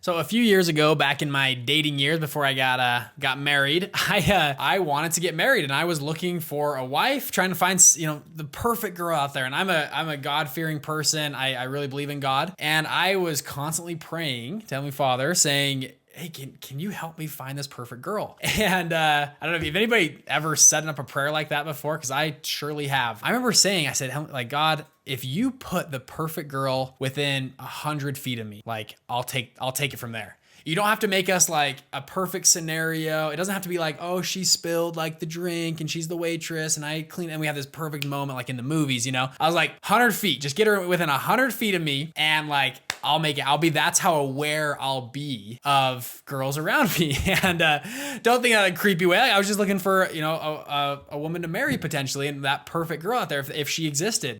So a few years ago, back in my dating years before I got married, I wanted to get married, and I was looking for a wife, trying to find the perfect girl out there. And I'm a God-fearing person. I really believe in God, and I was constantly praying to Heavenly Father, saying, hey, can you help me find this perfect girl? And I don't know if anybody ever set up a prayer like that before, because I surely have. I remember saying, I said, like, God, if you put the perfect girl within 100 feet of me, like, I'll take it from there. You don't have to make us like a perfect scenario. It doesn't have to be like, oh, she spilled like the drink and she's the waitress and I clean, and we have this perfect moment like in the movies, I was like 100 feet, just get her within 100 feet of me, and like, I'll make it. That's how aware I'll be of girls around me. And don't think that in a creepy way. Like, I was just looking for, a woman to marry potentially, and that perfect girl out there if she existed.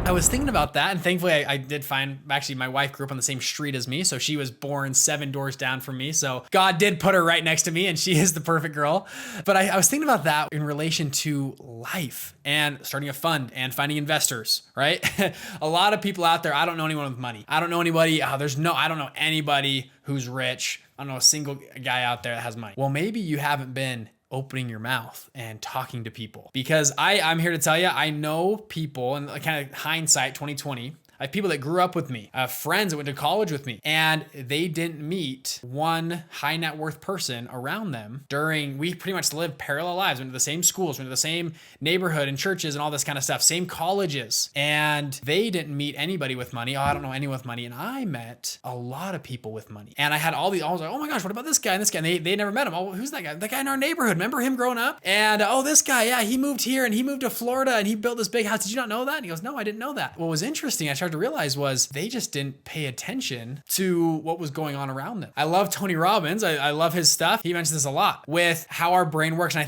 I was thinking about that, and thankfully I did find, actually my wife grew up on the same street as me, so she was born 7 doors down from me, so God did put her right next to me, and she is the perfect girl. But I was thinking about that in relation to life and starting a fund and finding investors, right? A lot of people out there, I don't know anyone with money. I don't know anybody, I don't know anybody who's rich. I don't know a single guy out there that has money. Well, maybe you haven't been opening your mouth and talking to people, because I'm here to tell you, I know people, and kind of hindsight 2020, I have people that grew up with me, friends that went to college with me, and they didn't meet one high net worth person around them we pretty much lived parallel lives, went to the same schools, went to the same neighborhood and churches and all this kind of stuff, same colleges, and they didn't meet anybody with money. Oh, I don't know anyone with money. And I met a lot of people with money, and I had I was like, oh my gosh, what about this guy and this guy? And they never met him. Oh, who's that guy? That guy in our neighborhood. Remember him growing up? And oh, this guy, yeah, he moved here and he moved to Florida and he built this big house. Did you not know that? And he goes, no, I didn't know that. What was interesting, I started to realize, was they just didn't pay attention to what was going on around them. I love Tony Robbins. I love his stuff. He mentions this a lot with how our brain works. And I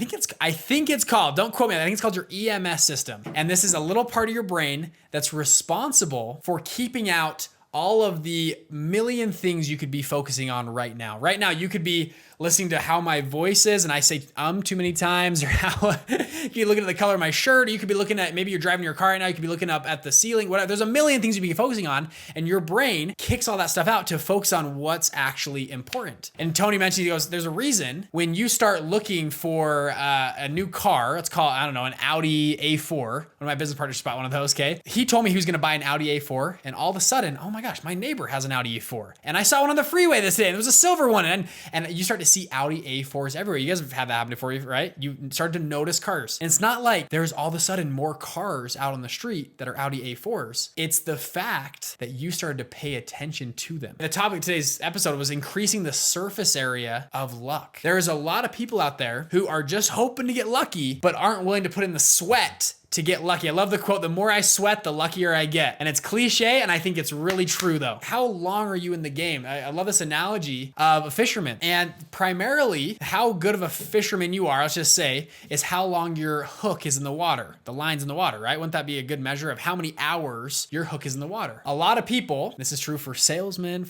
think it's called, don't quote me, I think it's called your EMS system. And this is a little part of your brain that's responsible for keeping out all of the million things you could be focusing on right now. Right now, you could be listening to how my voice is and I say too many times, or how you could be looking at the color of my shirt, or you could be looking at, maybe you're driving your car right now, you could be looking up at the ceiling, whatever. There's a million things you could be focusing on, and your brain kicks all that stuff out to focus on what's actually important. And Tony mentioned, he goes, there's a reason when you start looking for a new car, let's call it, I don't know, an Audi A4. One of my business partners bought one of those, okay? He told me he was gonna buy an Audi A4, and all of a sudden, oh my gosh, my neighbor has an Audi A4. And I saw one on the freeway this day, and it was a silver one, and you start to see Audi A4s everywhere. You guys have had that happen before, right? You start to notice cars. And it's not like there's all of a sudden more cars out on the street that are Audi A4s. It's the fact that you started to pay attention to them. The topic of today's episode was increasing the surface area of luck. There is a lot of people out there who are just hoping to get lucky, but aren't willing to put in the sweat to get lucky. I love the quote, the more I sweat, the luckier I get. And it's cliche, and I think it's really true though. How long are you in the game? I love this analogy of a fisherman. And primarily, how good of a fisherman you are, let's just say, is how long your hook is in the water. The line's in the water, right? Wouldn't that be a good measure of how many hours your hook is in the water? A lot of people, this is true for salesmen,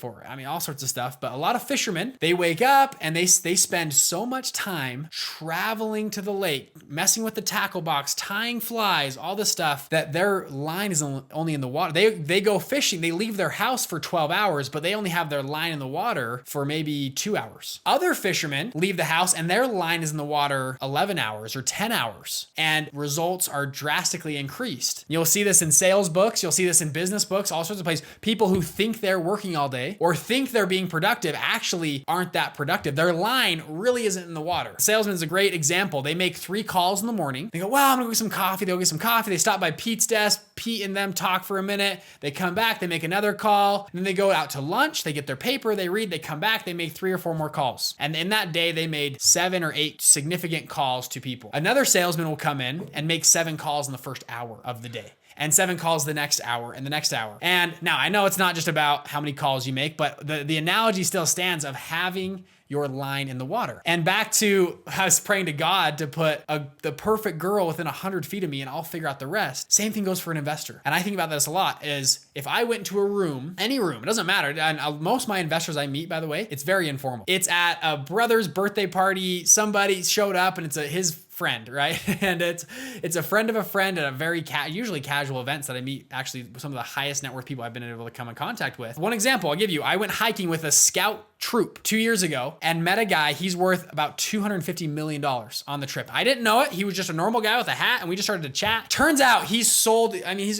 all sorts of stuff, but a lot of fishermen, they wake up and they spend so much time traveling to the lake, messing with the tackle box, tying flies, all this stuff, that their line is only in the water. They go fishing, they leave their house for 12 hours, but they only have their line in the water for maybe 2 hours. Other fishermen leave the house and their line is in the water 11 hours or 10 hours, and results are drastically increased. You'll see this in sales books, you'll see this in business books, all sorts of places. People who think they're working all day or think they're being productive actually aren't that productive. Their line really isn't in the water. Salesman is a great example. They make 3 calls in the morning. They go, well, I'm gonna go get some coffee. They'll get some coffee. They stop by Pete's desk. Pete and them talk for a minute. They come back. They make another call. And then they go out to lunch. They get their paper. They read. They come back. They make 3 or 4 more calls. And in that day, they made 7 or 8 significant calls to people. Another salesman will come in and make 7 calls in the first hour of the day, and 7 calls the next hour and the next hour. And now I know it's not just about how many calls you make, but the analogy still stands of having your line in the water. And back to, I was praying to God to put the perfect girl within 100 feet of me, and I'll figure out the rest. Same thing goes for an investor. And I think about this a lot, is if I went into a room, any room, it doesn't matter. And most of my investors I meet, by the way, it's very informal. It's at a brother's birthday party. Somebody showed up and it's his friend, right? And it's a friend of a friend at a very usually casual events that I meet actually some of the highest net worth people I've been able to come in contact with. One example I'll give you, I went hiking with a scout troop 2 years ago and met a guy. He's worth about $250 million on the trip. I didn't know it. He was just a normal guy with a hat and we just started to chat. Turns out he's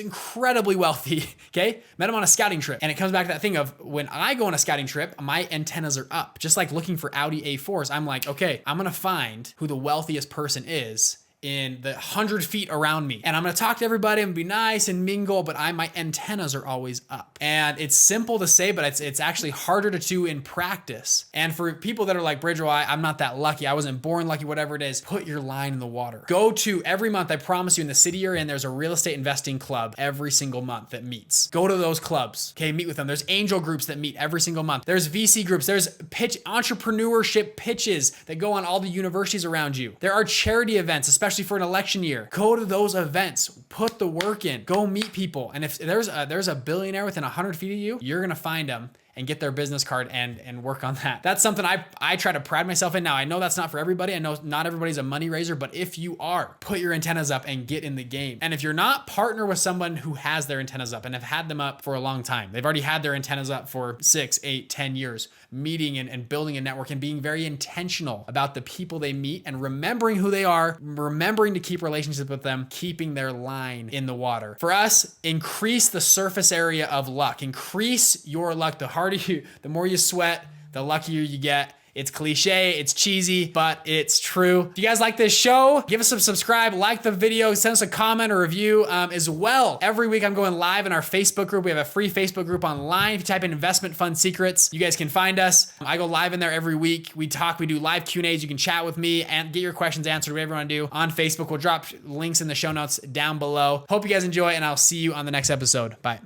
incredibly wealthy. Okay. Met him on a scouting trip. And it comes back to that thing of when I go on a scouting trip, my antennas are up. Just like looking for Audi A4s. I'm like, okay, I'm going to find who the wealthiest person is in the 100 feet around me. And I'm gonna talk to everybody and be nice and mingle, but my antennas are always up. And it's simple to say, but it's actually harder to do in practice. And for people that are like, Bridger, I'm not that lucky. I wasn't born lucky, whatever it is, put your line in the water. Go to every month, I promise you in the city you're in, there's a real estate investing club every single month that meets. Go to those clubs, okay, meet with them. There's angel groups that meet every single month. There's VC groups, there's entrepreneurship pitches that go on all the universities around you. There are charity events, especially for an election year. Go to those events, put the work in, go meet people. And if there's a billionaire within 100 feet of you, you're gonna find them and get their business card and work on that. That's something I try to pride myself in. Now, I know that's not for everybody. I know not everybody's a money raiser, but if you are, put your antennas up and get in the game. And if you're not, partner with someone who has their antennas up and have had them up for a long time. They've already had their antennas up for 6, 8, 10 years, meeting and building a network and being very intentional about the people they meet and remembering who they are, remembering to keep relationships with them, keeping their line in the water. For us, increase the surface area of luck. Increase your luck. The more you sweat, the luckier you get. It's cliche, it's cheesy, but it's true. If you guys like this show, give us some subscribe, like the video, send us a comment or review as well. Every week I'm going live in our Facebook group. We have a free Facebook group online. If you type in investment fund secrets, you guys can find us. I go live in there every week. We talk, we do live Q&As. You can chat with me and get your questions answered, whatever you want to do on Facebook. We'll drop links in the show notes down below. Hope you guys enjoy and I'll see you on the next episode. Bye.